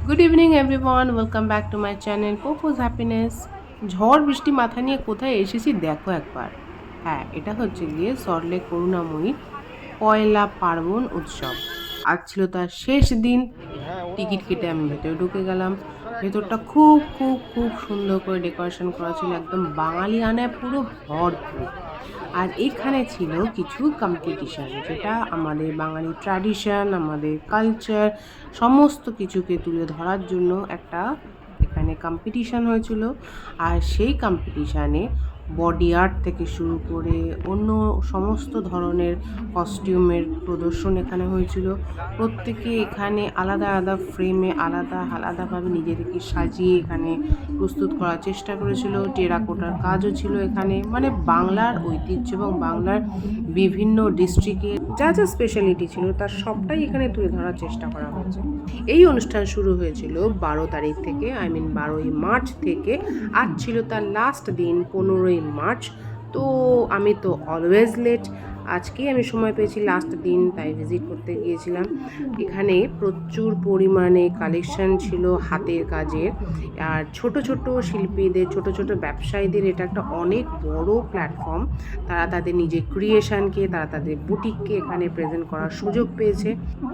Good evening everyone, welcome back to my channel পোপোজ happiness. ঝড় বৃষ্টি মাথা নিয়ে কোথায় এসেছি দেখো একবার। হ্যাঁ, এটা হচ্ছে গিয়ে সল্টলেক করুণাময়ী পয়লা পার্বণ উৎসব। আজ ছিল তার শেষ দিন। টিকিট কেটে আমি ভেতরে ঢুকে গেলাম। ভেতরটা খুব খুব খুব সুন্দর করে ডেকোরেশন করা ছিল, একদম বাঙালি আনায় পুরো ভরপুর। আর এখানে ছিল কিছু কম্পিটিশান, যেটা আমাদের বাঙালি ট্র্যাডিশন, আমাদের কালচার সমস্ত কিছুকে তুলে ধরার জন্য একটা এখানে কম্পিটিশান হয়েছিল। আর সেই কম্পিটিশানে বডি আর্ট থেকে শুরু করে অন্য সমস্ত ধরনের কস্টিউমের প্রদর্শন এখানে হয়েছিল। প্রত্যেকে এখানে আলাদা আলাদা ফ্রেমে আলাদা আলাদাভাবে নিজেদেরকে সাজিয়ে এখানে প্রস্তুত করার চেষ্টা করেছিল। টেরাকোটার কাজও ছিল এখানে, মানে বাংলার ঐতিহ্য এবং বাংলার বিভিন্ন ডিস্ট্রিক্টের যা যা স্পেশালিটি ছিল তার সবটাই এখানে তুলে ধরার চেষ্টা করা হয়েছে। এই অনুষ্ঠান শুরু হয়েছিল 12 তারিখ থেকে, আই মিন 12ই মার্চ থেকে। আজ ছিল তার লাস্ট দিন, 15ই মার্চ। তো আমি তো অলওয়েজ লেট, আজকেই আমি সময় পেয়েছি লাস্ট দিন, তাই ভিজিট করতে গিয়েছিলাম। এখানে প্রচুর পরিমাণে কালেকশন ছিল হাতের কাজের। আর ছোট ছোট শিল্পীদের, ছোট ছোট ব্যবসায়ীদের এটা একটা অনেক বড় প্ল্যাটফর্ম। তারা তাদের নিজের ক্রিয়েশনকে, তারা তাদের বুটিককে এখানে প্রেজেন্ট করার সুযোগ পেয়েছে।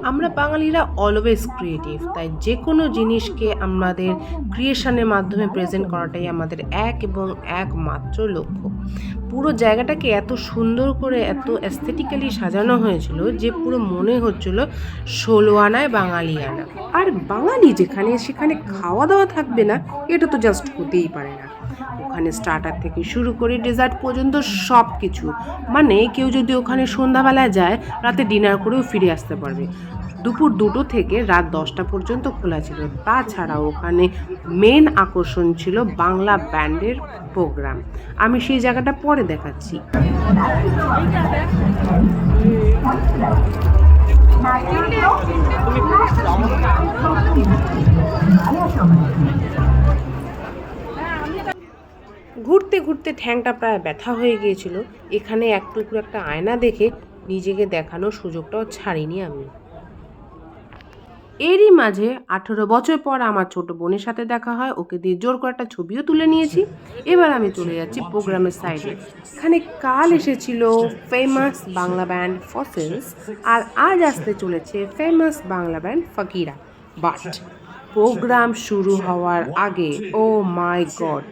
আমরা বাঙালিরা অলওয়েজ ক্রিয়েটিভ, তাই যে কোনো জিনিসকে আমাদের ক্রিয়েশনের মাধ্যমে প্রেজেন্ট করাটাই আমাদের এক এবং একমাত্র লক্ষ্য। পুরো জায়গাটাকে এত সুন্দর করে, এত অ্যাস্থেটিক্যালি সাজানো হয়েছিল যে পুরো মনে হচ্ছিল 16 আনায় বাঙালি আনা। আর বাঙালি যেখানে, সেখানে খাওয়া দাওয়া থাকবে না, এটা তো জাস্ট হতেই পারে না। ওখানে স্টার্টার থেকে শুরু করে ডেজার্ট পর্যন্ত সব কিছু, মানে কেউ যদি ওখানে সন্ধ্যাবেলায় যায়, রাতে ডিনার করেও ফিরে আসতে পারবে। দুপুর 2টো থেকে রাত 10টা পর্যন্ত খোলা ছিল। তাছাড়াও ওখানে মেন আকর্ষণ ছিল বাংলা ব্যান্ডের প্রোগ্রাম। আমি সেই জায়গাটা পরে দেখাচ্ছি। ঘুরতে ঘুরতে ঠ্যাংটা প্রায় ব্যথা হয়ে গিয়েছিল। এখানে এক টুকরো একটা আয়না দেখে নিজেকে দেখানোর সুযোগটাও ছাড়িনি আমি। এরই মাঝে 18 বছর পর আমার ছোট বোনের সাথে দেখা হয়, ওকে দিয়ে জোর করে একটা ছবিও তুলে নিয়েছি। এবার আমি চলে যাচ্ছি প্রোগ্রামের সাইডে। এখানে কাল এসেছিল ফেমাস বাংলা ব্যান্ড ফসিলস, আর আজ আসতে চলেছে famous Bangla band Fakira. But program শুরু হওয়ার আগে, ও মাই গড,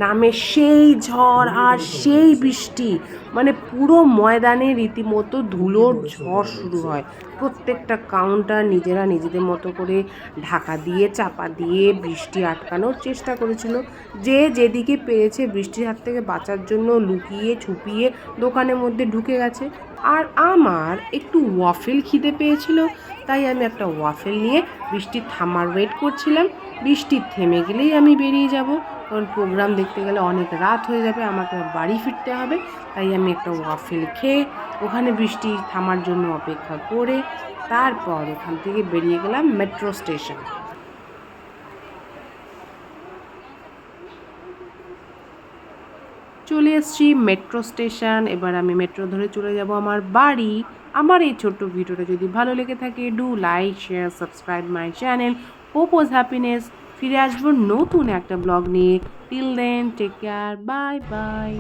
নামে সেই ঝড় আর সেই বৃষ্টি, মানে পুরো ময়দানে রীতিমতো ধুলোর ঝড় শুরু হয়। প্রত্যেকটা কাউন্টার নিজেরা নিজেদের মতো করে ঢাকা দিয়ে, চাপা দিয়ে বৃষ্টি আটকানোর চেষ্টা করেছিল। যে যেদিকে পেরেছে বৃষ্টির হাত থেকে বাঁচার জন্য লুকিয়ে ছুপিয়ে দোকানের মধ্যে ঢুকে গেছে। আর আমার একটু ওয়াফেল খিদে পেয়েছিল, তাই আমি একটা ওয়াফেল নিয়ে বৃষ্টি থামার ওয়েট করছিলাম। বৃষ্টি থেমে গেলেই আমি বেরিয়ে যাব, কারণ প্রোগ্রাম দেখতে গেলে অনেক রাত হয়ে যাবে, আমাকে বাড়ি ফিরতে হবে। তাই আমি একটা ওয়াফেল খেয়ে ওখানে বৃষ্টি থামার জন্য অপেক্ষা করে তারপর ওখান থেকে বেরিয়ে গেলাম মেট্রো স্টেশন। চলে এসেছি মেট্রো স্টেশন। এবার আমি মেট্রো ধরে চলে যাব আমার বাড়ি। আমার এই ছোট্ট ভিডিওটা যদি ভালো লেগে থাকে, do like, share, subscribe my channel পোপোজ হ্যাপিনেস। ফিরে আসবো নতুন একটা ব্লগ নিয়ে। Till then, take care, bye by.